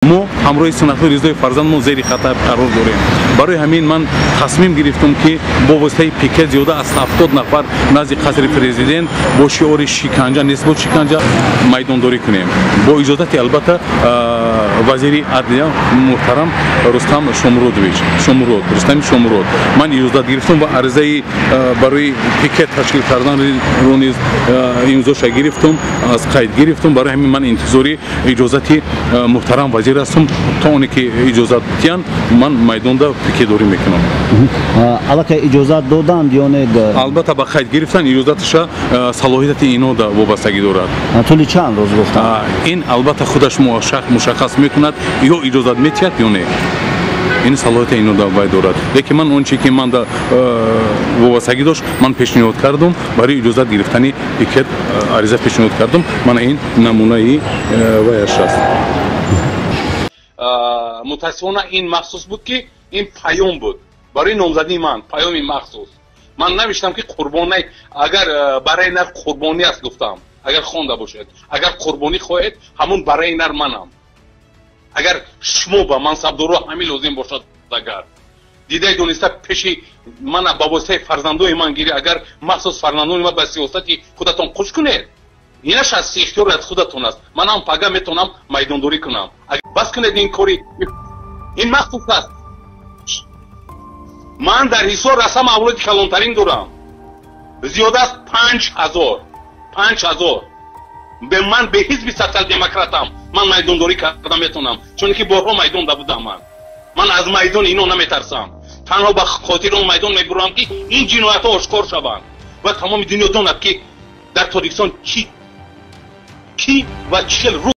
мо ҳамроҳи сенатори Ризои Фарзандмо зери хатар қарор дорем. Барои ҳамин ман тасмим гирифтам ки бо воситаи пикет зиёда аз 70 нафар назди қасри президент бо шиори шиканҷа нест бо шиканҷа майдондорӣ кунем. Бо иҷозати албатта вазири адлия муҳтарам Рустами Шомурод ман иҷозат гирифтам ва аризаи барои пикет ташкил карданро низ имзоша гирифтам, аз қайд гирифтам. Барои ҳамин ман интизори иҷозати муҳтарам вазир ҳастам. То оне ки иҷозат диҳанд ман майдонда пикетдорӣ мекунам. Аллакай иҷозат доданд ё не? Албатта ба қайд гирифтан иҷозаташа салоҳияти ино да вобастагӣ дорад. Тӯли чанд рӯз гуфтанд? Ин албатта худаш мушаххас мекунад ё иҷозат метиҳад ё не. ин салоҳияти ино да вай дорад. Лекин ман он чи ки ман да вобастагӣ дошт ман пешниҳод кардам барои иҷозат гирифтани пикет ариза пешниҳод кардам. Мана ин намунаи ваяш аст. متاسفانه این مخصوص بود که این پیام بود برای نامزدی من، پیام مخصوص. من نوشتم که قربانی اگر برای نر قربانی است گفتم، اگر خوانده باشد اگر قربانی خواهید همون برای نر منم. اگر شما با منصبدارا همین لازم باشد اگر دیده دونسته پیش من با واسطه فرزندای من گیری اگر مخصوص فرزندان ما به سیاستی خودتون خوش کنید اینش از اختیار از خودتون است. من هم پگه میتونم میدانداری کنم. بس کنید این کاری این مخصوص است. من در حصار رسم اولاد کلانترین دارم زیاده است 5000 به من به حزب سوسیال دموکراتم من میدانداری کردم میتونم چون که بارها میدان دا بودم. من از میدان اینو نمیترسم. تنها به خاطر اون میدان میبرم که این جنایت ها آشکار شوند و تمام دنیا داند که در تاریخستان کی و چه